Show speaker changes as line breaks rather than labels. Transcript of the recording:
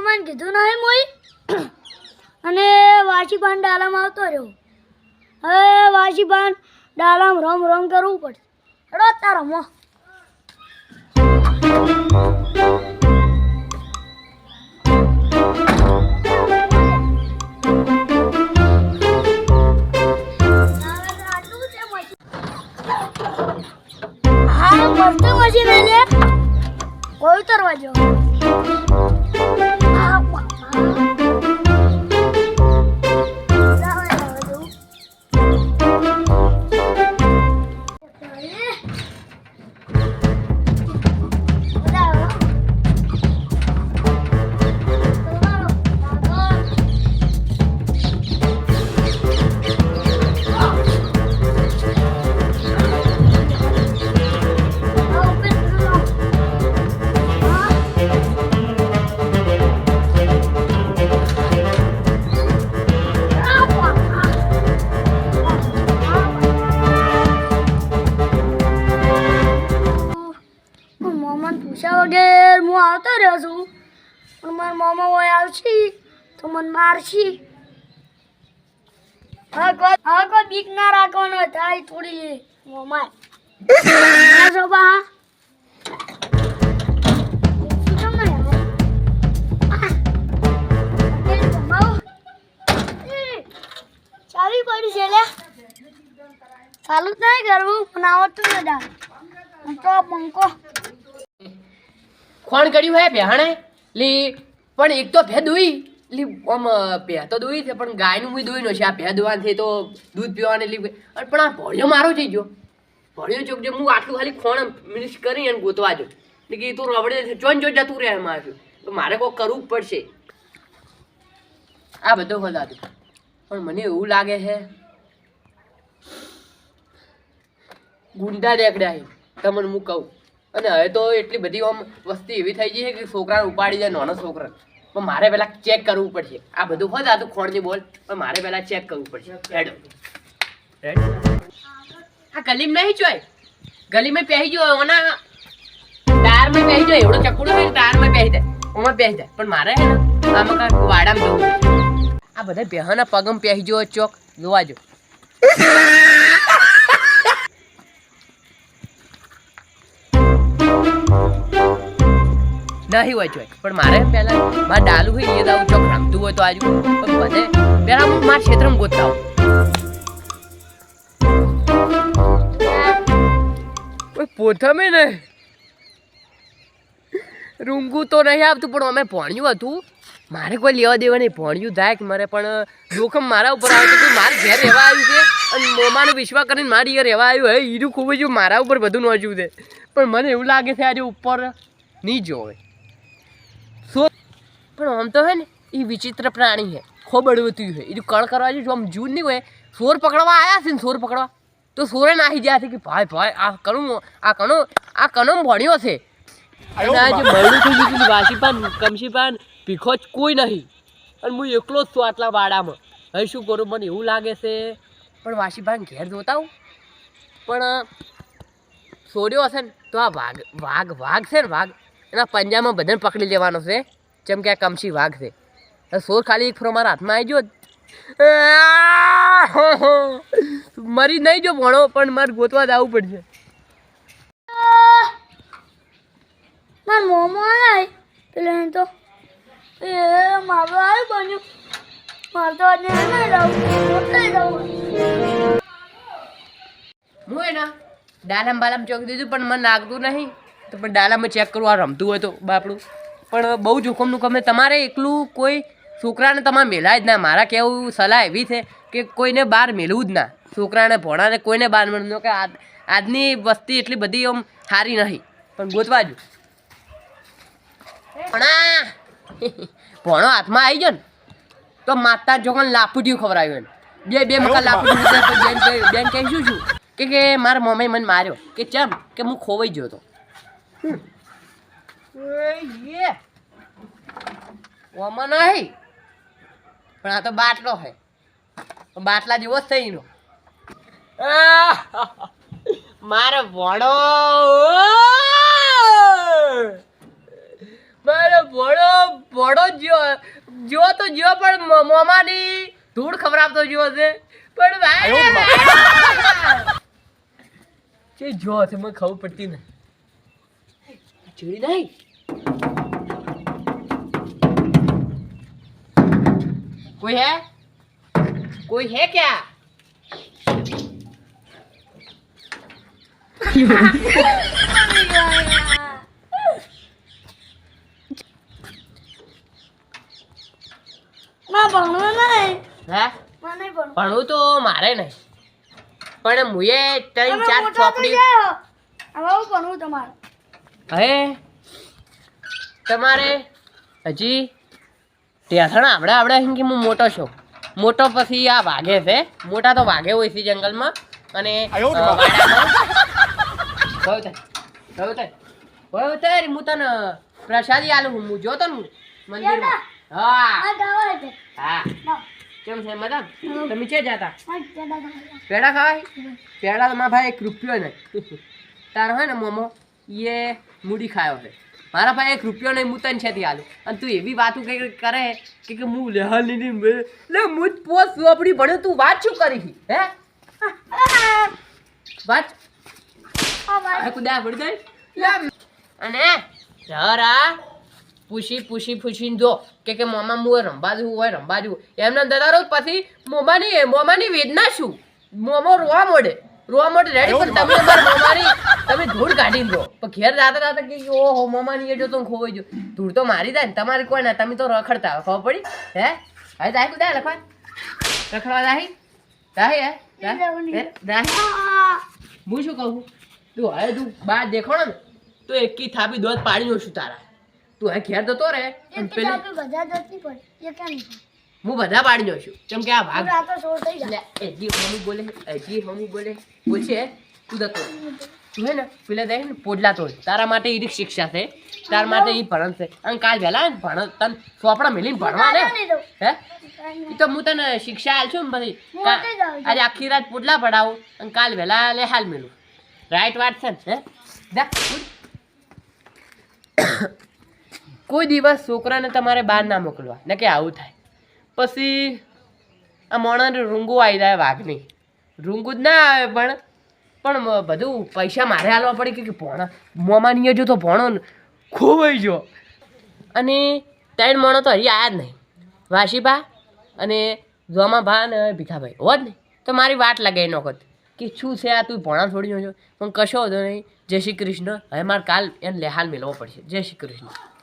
તમને કીધું નહીં મોઈ અને વાસીબાન ડાલામાં આવતો રહ્યો. હવે વાસીબાન ડાલામાં રમ રમ કરવું પડશે. હેડો તારો મો મશીન લે કોઈ ઉતરવા જો વગેર હું આવતો રહ્યો છું પણ મારા મામા હોય આવશે તો મને મારશે. હવે કોઈ બીક ના રાખવાનો થાય થોડી મામા ચાવી પડી છે લે ચાલુ જ નહીં કરવું પણ આવડતું બધા તો પંખો
કોણ કર્યું હે બેહાણે લી પણ એક તો ભે દોઈ લી આમ ભે તો દોઈ છે પણ ગાયનું મુઈ દોઈ નો છે. આ ભે દોવાથી તો દૂધ પીવાને લી પણ આ ભોળિયો મારો થઈ ગયો. ભોળિયો ચોક જે હું આટલું ખાલી ખોણ મિક્સ કરી અને ગોતવા જો એટલે કે તું રબડે ચોન જો જતું રહે મારું તો મારે કોઈ કરવું જ પડશે. આ બધો હલાતું પણ મને એવું લાગે છે ગુંડા દેખડ્યા છે તમને હું કહું. અને હવે તો એટલી બધી આમ વસ્તી એવી થઈ ગઈ છે કે છોકરાને ઉપાડી જાય નાનો છોકરા પણ મારે પહેલાં ચેક કરવું પડશે. આ બધું હોય આ તો ખોણની બોલ પણ મારે પહેલાં ચેક કરવું પડશે. હેડો આ ગલીમાં નહીં જોય ગલીમાં પહેરી જો ઓના ટાયરમાં પહેરી જાય એવડો ચકડો હોય ટાયરમાં પહેરી જાય ઓમાં પહેરી જાય પણ મારે હે ને આમાં કાંઈક વાડામાં જવું. આ બધા પહેવાના પગમાં પહેરી જો ચોક જોવા જો નહીં હોય ચોય પણ મારે પહેલા મારે ડાલું હોય એ દાવું ચોક રમતું હોય તો આજુ પણ બધે પહેલા હું મારા ક્ષેત્રમાં ગોતતા હોઉં. પોથમે ને રૂંગું તો નહીં આવતું પણ અમે ભણ્યું હતું મારે કોઈ લેવા દેવા નહીં ભણ્યું થાય કે મારે પણ જોખમ મારા ઉપર આવતું હતું. મારે ઘેર રહેવા આવ્યું છે અને મોમાનો વિશ્વાસ કરીને મારી ઘેર રહેવા આવ્યું હે હીરું ખૂબ જ મારા ઉપર બધું નોચ્યું છે પણ મને એવું લાગે છે આજે ઉપર નહીં જોવે પણ આમ તો હે ને એ વિચિત્ર પ્રાણી છે ખોબડવતું છે એ કણ કરવા જો આમ જૂન નહીં હોય સોર પકડવા આવ્યા છે ને સોર પકડવા તો સોરે નાખી જાય છે કે ભાઈ ભાઈ આ કણો ભણ્યો છે અને આ જે બરડું થઈ ગયું વાસીપાન કમસીપાન ભીખો જ કોઈ નહીં અને હું એકલો જ છું આટલા વાડામાં. હવે શું કરું મને એવું લાગે છે પણ વાસીપાન ઘેર જોતા હું પણ સોર્યો હશે ને તો આ વાઘ છે ને વાઘ એના પંજામાં બધાને પકડી લેવાનો છે જેમ કે આ કમસી વાઘ છે. સોર ખાલી એક ફરો મારા હાથમાં આવી ગયો મરી નહીં જો ભણો પણ મારે ગોતવા જ આવવું પડશે.
મારા મોમો આવ્યા પેલે તો એ મારું આવ્યું બન્યું મારે તો આજે
હું એના ડાલામ બાલામ ચોક દીધું પણ મને લાગતું નહીં તો પણ ડાલામાં ચેક કરવું આ રમતું હોય તો બાપડું પણ બહુ જોખમનું કામ તમારે એકલું કોઈ છોકરાને તમારે મેલાય જ ના. મારા કહેવું સલાહ એવી છે કે કોઈને બહાર મેળવું જ ના છોકરાને ભણાને કોઈને બહાર મેળવું કે આજની વસ્તી એટલી બધી આમ સારી નહીં પણ ગોતવા જો ભણો હાથમાં આવી ગયો ને તો માતા જોકન લાપુટીયું ખવડાવ્યું એને બે મકા લાપુટીયું બેન કહીશું છું કે મારા મમ્મીએ મને માર્યો કે ચમ કે હું ખોવાઈ ગયો હતો. ઓમાં નહીં પણ આ તો બાટલો છે બાટલા જેવો જ થઈ ગયો મારો ભણો મારો ભોળો જો તો જો પણ મોમાની ધૂળ ખવડાવતો જો છે પણ ભાઈ જે જો છે મને ખબર પડતી નહીં ચીડી નહીં कोई है क्या
ના ભણવું નહીં
હે
મને ભણવું
ભણવું તો મારે નહીં પણ મુએ ત્રણ ચાર
મોટા
ચોપડી
થઈ ગયા હવે હું ભણવું તમારે
હે તમારે હજી ટેસણ આવડે એમ કે હું મોટો છું મોટો પછી આ વાઘે છે મોટા તો વાઘે હોય છે જંગલમાં અને હું તને પ્રસાદી આલું હું જોતો ને મંદિરમાં હા
આ ગાવા છે
હા
ના
કેમ છે મતલબ તમે છે જાતા
આ ચડા ગાવા
પેડા ખાવાય પેડા તો મારા ભાઈ 1 રૂપિયો નહીં તારો હોય ને મોમો એ મૂડી ખાયો છે મારા ભાઈ 1 રૂપિયો નહીં હું તને છેથી આલું અને તું એવી વાતું કઈ કરે કે હું લેહાલ નહીં લે મુજ પોસ આપણી ભણે તું વાત શું કરી હે વાત
આ ભાઈ
કુદા ભણી દે અને જરા પૂછીને જો કે મોમા હું રંબા જવું હોય રંબા જવું એમને દાદા રહું પછી મોમાની વેદના શું મોમો રોવા મોડે રેડી પણ તમે તમે ધૂળ કાઢીને દો પણ ઘેર જાતા કે ઓહો મોમાની એ જો તો ખોવાઈ ગયો ધૂળ તો મારી જાય ને તમારી કોઈ ના તમે તો રખડતા ખબર પડી હે હવે જાય કુદા લખવા રખડવા જાય હું શું કહું તું હવે તું બહાર દેખાણો ને તો એકી થાપી દોધ પાડી નો છું તારા તું હવે ઘેર જતો રહે
એક કિલો તો ગજા જતી પડી એ કેમ
હું બધા પાડી નો છું કેમ કે આ ભાગ
આ તો છોડ થઈ જાય
હજી મમ્મી બોલે બોલશે તું જતો તું હે ને પેલા દે ને પોડલા તોડ તારા માટે ઈ શિક્ષા છે તારા માટે ઈ ભણન છે અને કાલ વહેલા ભણ તને ચોપડા મેલીને ભણવા ને હે ઈ તો હું તને શિક્ષા આલશું ને પછી આજે આખી રાત પોડલા પડાવું અને કાલ વહેલા લે હાલ મેલું રાઈટ વાત છે ને હે કોઈ દિવસ છોકરાને તમારે બહાર ના મોકલવા ને કે આવું થાય પછી આ મોણાને રૂંગું આવી જાય વાઘની રૂંગું જ ના આવે પણ બધું પૈસા મારે હાલવા પડે કે ભોણા મોમાની જો તો ભણો ને ખોવાઈ જો અને 3 મોણો તો હજી આયા જ નહીં વાસીભા અને જોમાભા અને ભીખાભાઈ હોત ને તો મારી વાટ લગાવી નોખત કે શું છે આ તું ભણા છોડી છો પણ કશો હતો નહીં જય શ્રી કૃષ્ણ હવે મારે કાલ એને લેહાલ મેળવવો પડશે જય શ્રી કૃષ્ણ